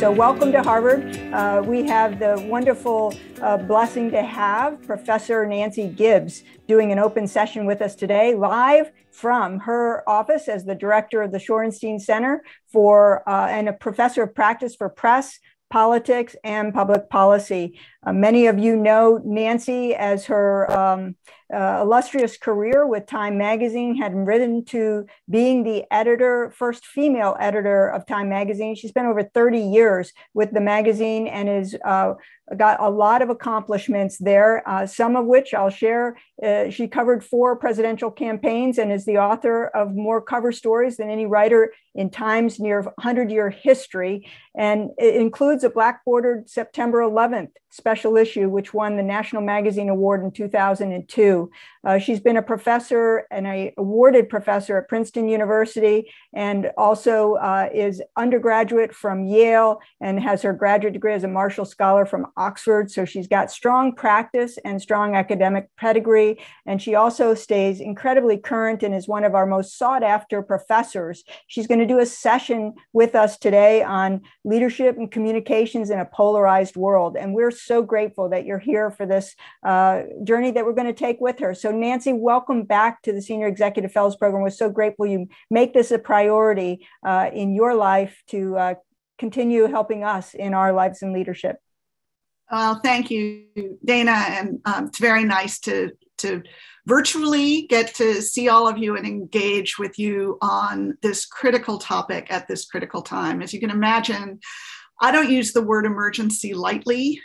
So welcome to Harvard. We have the wonderful blessing to have Professor Nancy Gibbs doing an open session with us today, live from her office as the director of the Shorenstein Center and a professor of practice for press, politics, and public policy. Many of you know Nancy as her illustrious career with Time magazine had risen to being the first female editor of Time magazine. She spent over 30 years with the magazine and has got a lot of accomplishments there, some of which I'll share. She covered 4 presidential campaigns and is the author of more cover stories than any writer in Time's near 100-year history. And it includes a black-bordered September 11th special issue, which won the National Magazine Award in 2002. She's been a professor and an awarded professor at Princeton University, and also is undergraduate from Yale and has her graduate degree as a Marshall Scholar from Oxford. So she's got strong practice and strong academic pedigree. And she also stays incredibly current and is one of our most sought after professors. She's going to do a session with us today on leadership and communications in a polarized world. And we're so grateful that you're here for this journey that we're going to take with her. So Nancy, welcome back to the Senior Executive Fellows Program. We're so grateful you make this a priority in your life to continue helping us in our lives in leadership. Thank you, Dana. And it's very nice to virtually get to see all of you and engage with you on this critical topic at this critical time. As you can imagine, I don't use the word emergency lightly.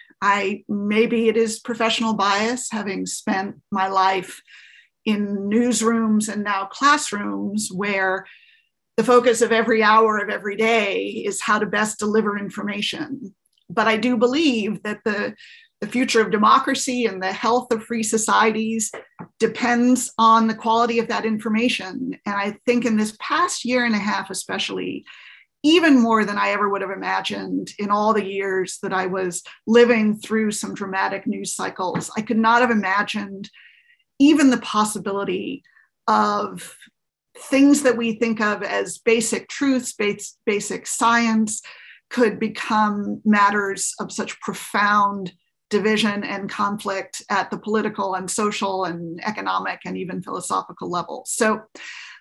Maybe it is professional bias, having spent my life in newsrooms and now classrooms where the focus of every hour of every day is how to best deliver information. But I do believe that the future of democracy and the health of free societies depends on the quality of that information. And I think in this past year and a half, especially, even more than I ever would have imagined in all the years that I was living through some dramatic news cycles, I could not have imagined even the possibility of things that we think of as basic truths, basic science, could become matters of such profound division and conflict at the political and social and economic and even philosophical levels. So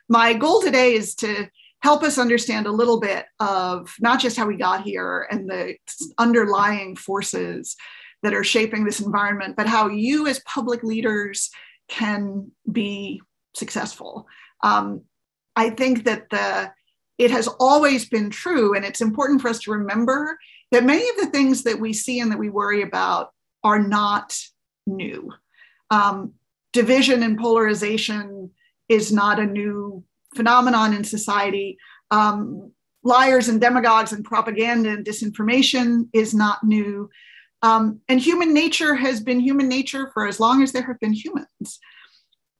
my goal today is to help us understand a little bit of not just how we got here and the underlying forces that are shaping this environment, but how you as public leaders can be successful. I think that it has always been true, and it's important for us to remember that many of the things that we see and that we worry about are not new. Division and polarization is not a new phenomenon in society. Liars and demagogues and propaganda and disinformation is not new. And human nature has been human nature for as long as there have been humans.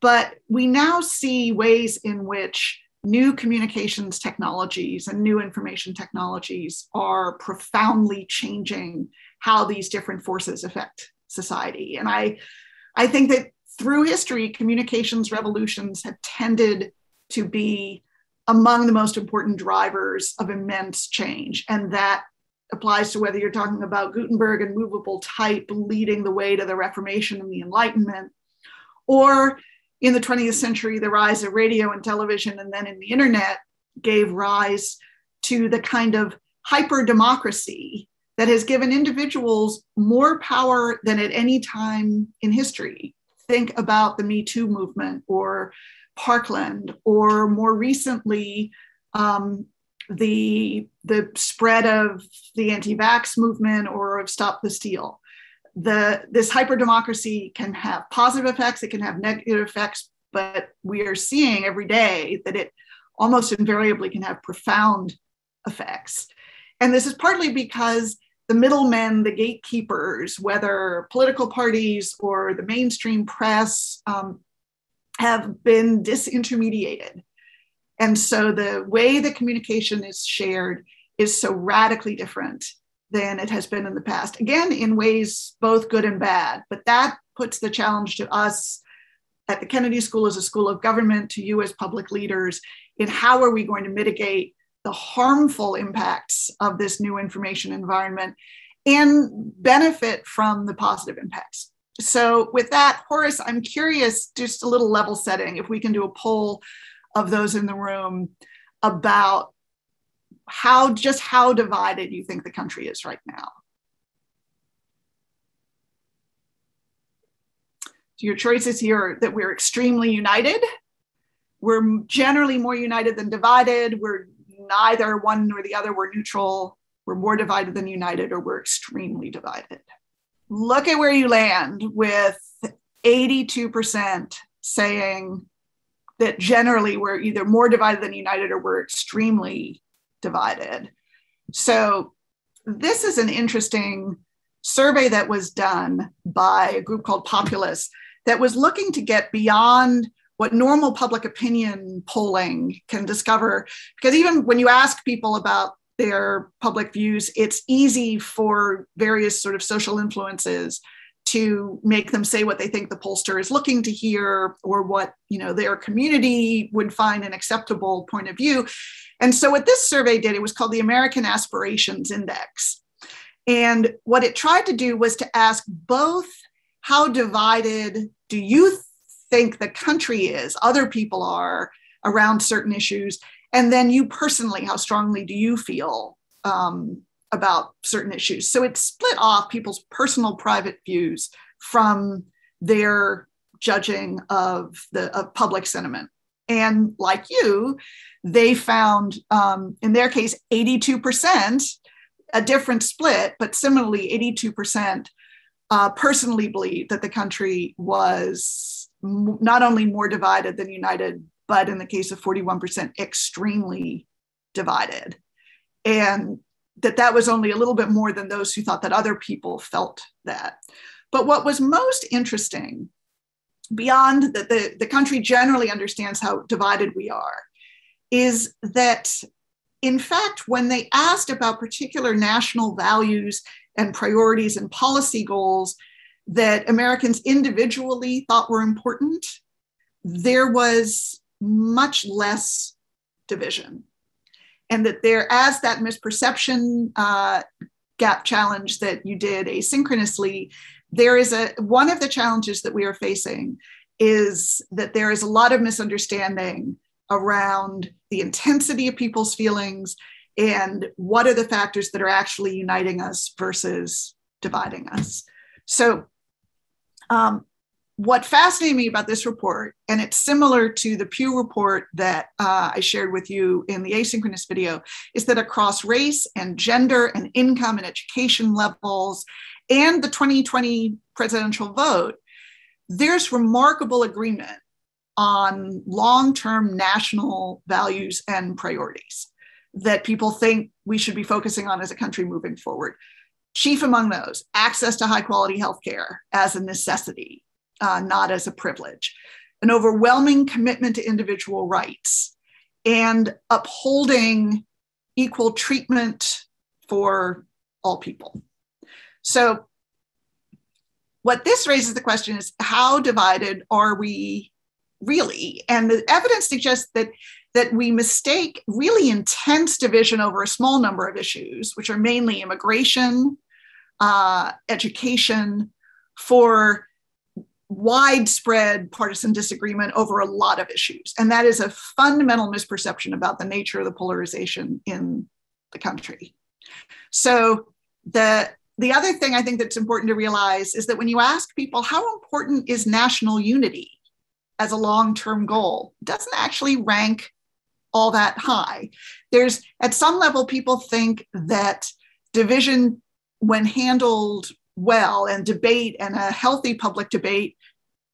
But we now see ways in which new communications technologies and new information technologies are profoundly changing how these different forces affect society. And I think that through history, communications revolutions have tended to be among the most important drivers of immense change. And that applies to whether you're talking about Gutenberg and movable type leading the way to the Reformation and the Enlightenment, or in the 20th century, the rise of radio and television, and then in the internet gave rise to the kind of hyper-democracy that has given individuals more power than at any time in history. Think about the Me Too movement or Parkland, or more recently, the spread of the anti-vax movement or of Stop the Steal. This hyper-democracy can have positive effects, it can have negative effects, but we are seeing every day that it almost invariably can have profound effects. And this is partly because the middlemen, the gatekeepers, whether political parties or the mainstream press, have been disintermediated. And so the way that communication is shared is so radically different than it has been in the past. Again, in ways both good and bad, but that puts the challenge to us at the Kennedy School as a school of government, to you as public leaders, in how are we going to mitigate the harmful impacts of this new information environment and benefit from the positive impacts. So with that, Horace, I'm curious, just a little level setting, if we can do a poll of those in the room about how divided you think the country is right now. So your choices here are that we're extremely united. We're generally more united than divided. We're neither one nor the other. We're neutral. We're more divided than united, or we're extremely divided. Look at where you land with 82% saying that generally we're either more divided than united or we're extremely divided. So this is an interesting survey that was done by a group called Populous that was looking to get beyond what normal public opinion polling can discover. Because even when you ask people about their public views, it's easy for various sort of social influences to make them say what they think the pollster is looking to hear, or what, you know, their community would find an acceptable point of view. And so what this survey did, it was called the American Aspirations Index. And what it tried to do was to ask both, how divided do you think the country is, other people are, around certain issues, and then you personally, how strongly do you feel about certain issues? So it split off people's personal private views from their judging of public sentiment. And like you, they found, in their case, 82%, a different split, but similarly 82% personally believed that the country was not only more divided than united, but in the case of 41%, extremely divided. And that was only a little bit more than those who thought that other people felt that. But what was most interesting, beyond that the country generally understands how divided we are, is that, in fact, when they asked about particular national values and priorities and policy goals that Americans individually thought were important, there was much less division. And that there, as that misperception gap challenge that you did asynchronously, there is one of the challenges that we are facing is that there is a lot of misunderstanding around the intensity of people's feelings and what are the factors that are actually uniting us versus dividing us. So what fascinated me about this report, and it's similar to the Pew report that I shared with you in the asynchronous video, is that across race and gender and income and education levels and the 2020 presidential vote, there's remarkable agreement on long-term national values and priorities that people think we should be focusing on as a country moving forward. Chief among those, access to high-quality healthcare as a necessity, not as a privilege, an overwhelming commitment to individual rights, and upholding equal treatment for all people. So what this raises the question is, how divided are we really? And the evidence suggests that we mistake really intense division over a small number of issues, which are mainly immigration, education, for widespread partisan disagreement over a lot of issues. And that is a fundamental misperception about the nature of the polarization in the country. So the other thing I think that's important to realize is that when you ask people, how important is national unity as a long-term goal, it doesn't actually rank all that high. There's, at some level, people think that division, when handled well, and debate and a healthy public debate,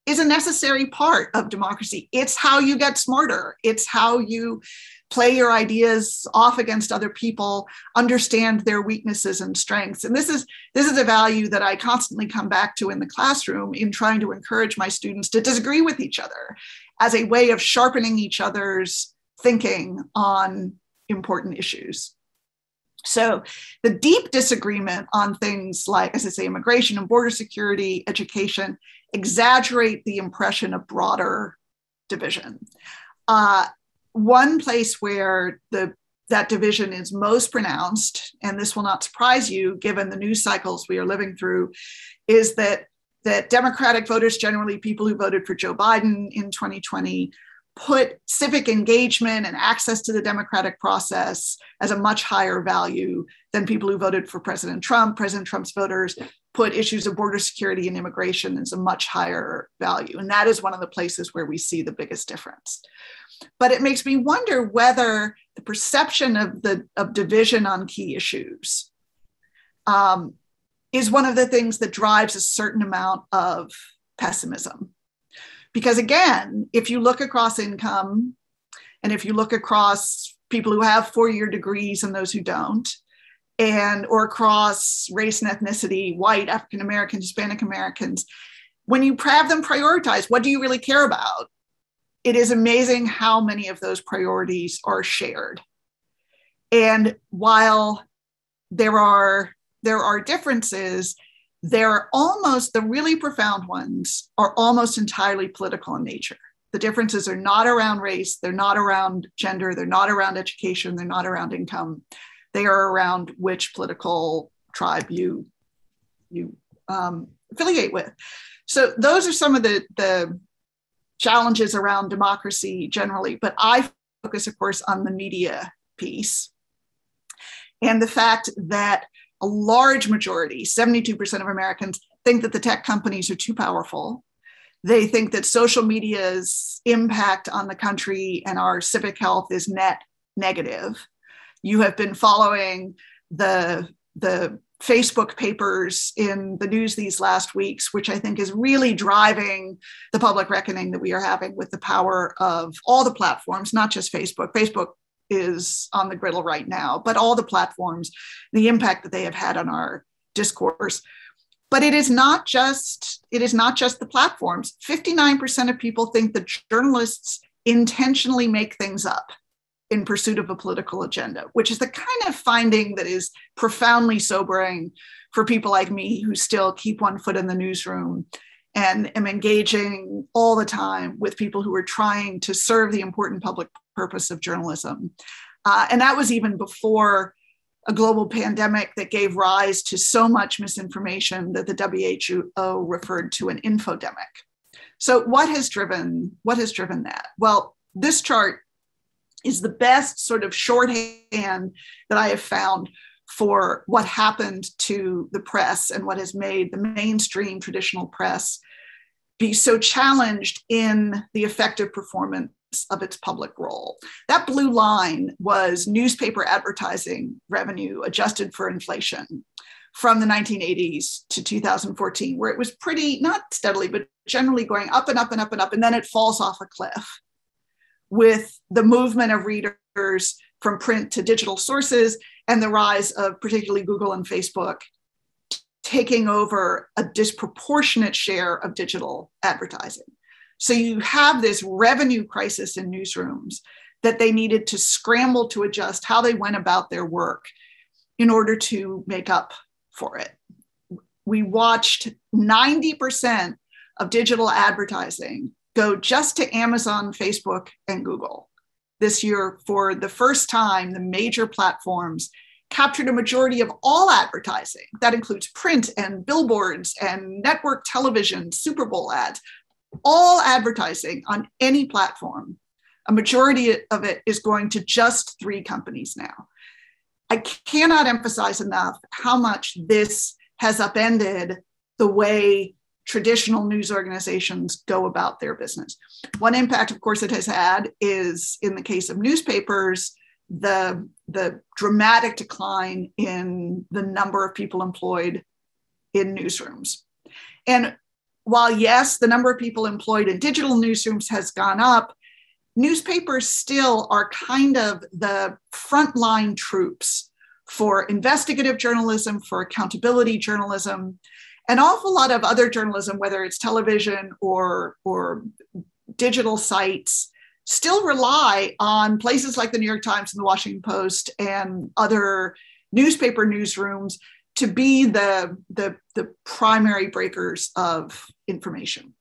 is a necessary part of democracy. It's how you get smarter. It's how you play your ideas off against other people, understand their weaknesses and strengths. And this is a value that I constantly come back to in the classroom in trying to encourage my students to disagree with each other as a way of sharpening each other's thinking on important issues. So the deep disagreement on things like, as I say, immigration and border security, education, exaggerate the impression of broader division. One place where the that division is most pronounced, and this will not surprise you given the news cycles we are living through, is that Democratic voters, generally people who voted for Joe Biden in 2020, put civic engagement and access to the democratic process as a much higher value than people who voted for President Trump. President Trump's voters put issues of border security and immigration as a much higher value. And that is one of the places where we see the biggest difference. But it makes me wonder whether the perception of division on key issues is one of the things that drives a certain amount of pessimism. Because again, if you look across income, and if you look across people who have four-year degrees and those who don't, or across race and ethnicity, white, African Americans, Hispanic Americans, when you have them prioritize, what do you really care about? It is amazing how many of those priorities are shared. And while there are differences, the really profound ones are almost entirely political in nature. The differences are not around race, they're not around gender, they're not around education, they're not around income. They are around which political tribe you affiliate with. So those are some of the challenges around democracy generally, but I focus, of course, on the media piece and the fact that a large majority, 72% of Americans, think that the tech companies are too powerful. They think that social media's impact on the country and our civic health is net negative. You have been following the Facebook papers in the news these last weeks, which I think is really driving the public reckoning that we are having with the power of all the platforms, not just Facebook. Facebook is on the griddle right now, but all the platforms, the impact that they have had on our discourse. But it is not just the platforms. 59% of people think that journalists intentionally make things up in pursuit of a political agenda, which is the kind of finding that is profoundly sobering for people like me who still keep one foot in the newsroom and am engaging all the time with people who are trying to serve the important public purpose of journalism. And that was even before a global pandemic that gave rise to so much misinformation that the WHO referred to an infodemic. So what has driven that? Well, this chart is the best sort of shorthand that I have found for what happened to the press and what has made the mainstream traditional press be so challenged in the effective performance of its public role. That blue line was newspaper advertising revenue adjusted for inflation from the 1980s to 2014, where it was pretty, not steadily, but generally going up and up and up and up, and then it falls off a cliff with the movement of readers from print to digital sources and the rise of particularly Google and Facebook taking over a disproportionate share of digital advertising. So you have this revenue crisis in newsrooms that they needed to scramble to adjust how they went about their work in order to make up for it. We watched 90% of digital advertising go just to Amazon, Facebook, and Google. This year, for the first time, the major platforms captured a majority of all advertising. That includes print and billboards and network television, Super Bowl ads, all advertising on any platform. A majority of it is going to just 3 companies now. I cannot emphasize enough how much this has upended the way traditional news organizations go about their business. One impact, of course, it has had is, in the case of newspapers, the dramatic decline in the number of people employed in newsrooms. And while, yes, the number of people employed in digital newsrooms has gone up, newspapers still are kind of the frontline troops for investigative journalism, for accountability journalism, an awful lot of other journalism, whether it's television or digital sites, still rely on places like the New York Times and the Washington Post and other newspaper newsrooms to be the primary breakers of information.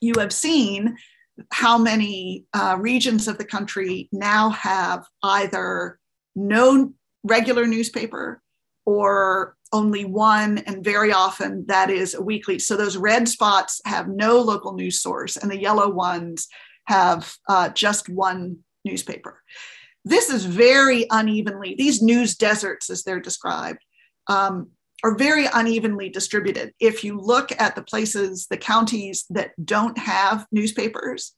You have seen how many regions of the country now have either no regular newspaper, or only one, and very often that is a weekly. So those red spots have no local news source, and the yellow ones have just one newspaper. This is very unevenly, these news deserts, as they're described, are very unevenly distributed. If you look at the places, the counties that don't have newspapers,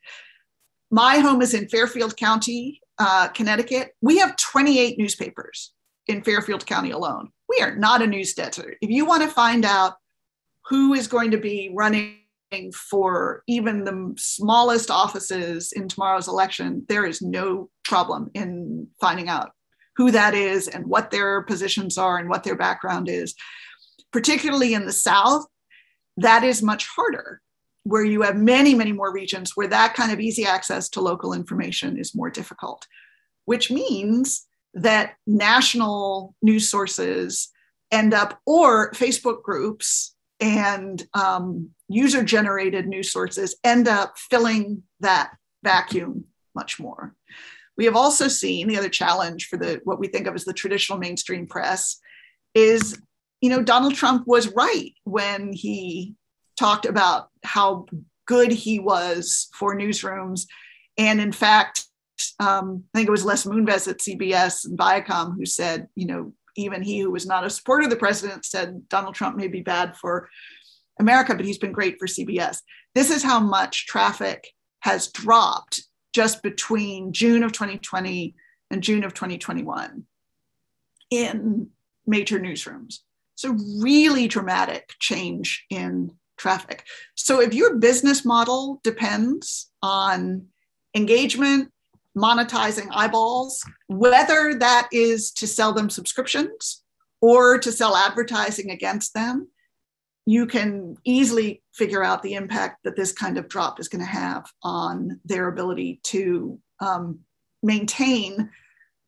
my home is in Fairfield County, Connecticut. We have 28 newspapers in Fairfield County alone. We are not a news desert. If you want to find out who is going to be running for even the smallest offices in tomorrow's election, there is no problem in finding out who that is and what their positions are and what their background is. Particularly in the South, that is much harder, where you have many, many more regions where that kind of easy access to local information is more difficult, which means that national news sources end up, or Facebook groups and user-generated news sources end up filling that vacuum much more. We have also seen the other challenge for what we think of as the traditional mainstream press is, Donald Trump was right when he talked about how good he was for newsrooms. And in fact, I think it was Les Moonves at CBS and Viacom who said, even he who was not a supporter of the president said Donald Trump may be bad for America, but he's been great for CBS. This is how much traffic has dropped just between June of 2020 and June of 2021 in major newsrooms. So really dramatic change in traffic. So if your business model depends on engagement, monetizing eyeballs, whether that is to sell them subscriptions or to sell advertising against them, you can easily figure out the impact that this kind of drop is going to have on their ability to maintain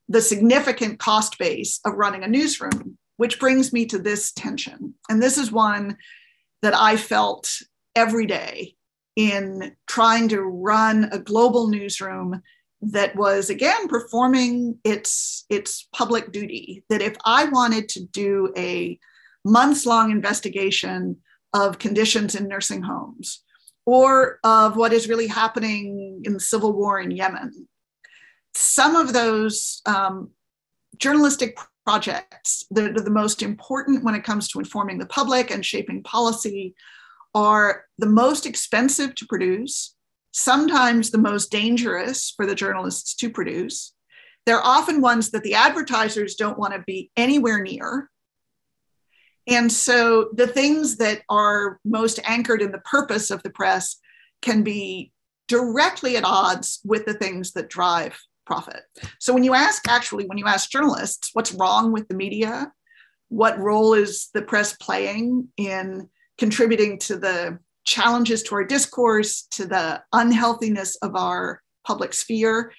the significant cost base of running a newsroom, which brings me to this tension. And this is one that I felt every day in trying to run a global newsroom that was, again, performing its public duty. That if I wanted to do a months-long investigation of conditions in nursing homes or of what is really happening in the civil war in Yemen, some of those journalistic projects that are the most important when it comes to informing the public and shaping policy are the most expensive to produce, sometimes the most dangerous for the journalists to produce. They're often ones that the advertisers don't want to be anywhere near. And so the things that are most anchored in the purpose of the press can be directly at odds with the things that drive profit. So when you ask journalists, what's wrong with the media? What role is the press playing in contributing to the challenges to our discourse, to the unhealthiness of our public sphere?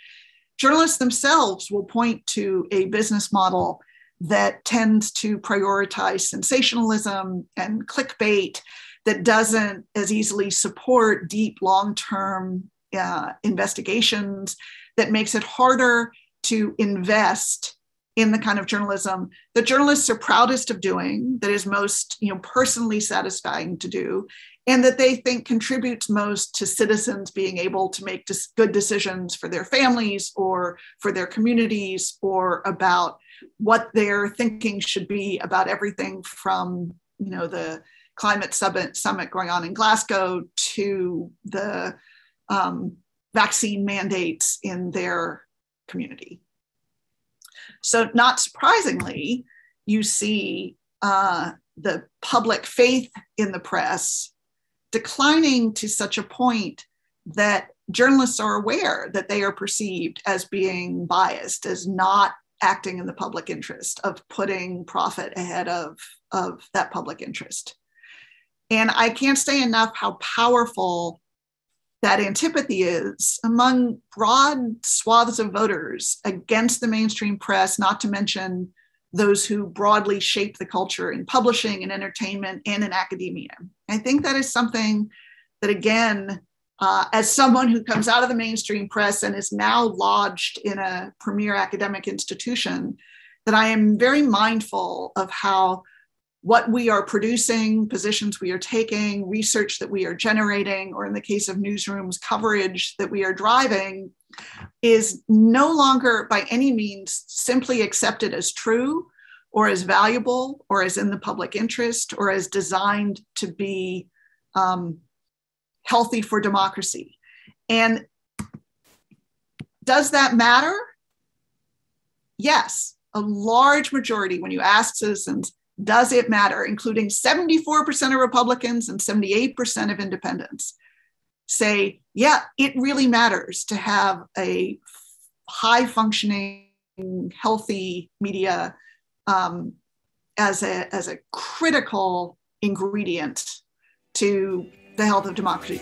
Journalists themselves will point to a business model that tends to prioritize sensationalism and clickbait, that doesn't as easily support deep long-term investigations, that makes it harder to invest in the kind of journalism that journalists are proudest of doing, that is most personally satisfying to do, and that they think contributes most to citizens being able to make good decisions for their families or for their communities, or about what their thinking should be about everything from the climate summit going on in Glasgow to the vaccine mandates in their community. So not surprisingly, you see the public faith in the press declining to such a point that journalists are aware that they are perceived as being biased, as not acting in the public interest, of putting profit ahead of that public interest. And I can't say enough how powerful that antipathy is among broad swaths of voters against the mainstream press, not to mention those who broadly shape the culture in publishing and entertainment and in academia. I think that is something that, again, as someone who comes out of the mainstream press and is now lodged in a premier academic institution, that I am very mindful of how what we are producing, positions we are taking, research that we are generating, or in the case of newsrooms, coverage that we are driving, is no longer by any means simply accepted as true or as valuable or as in the public interest or as designed to be healthy for democracy. And does that matter? Yes, a large majority, when you ask citizens, does it matter, including 74% of Republicans and 78% of independents, say, yeah, it really matters to have a high-functioning, healthy media as a critical ingredient to the health of democracy.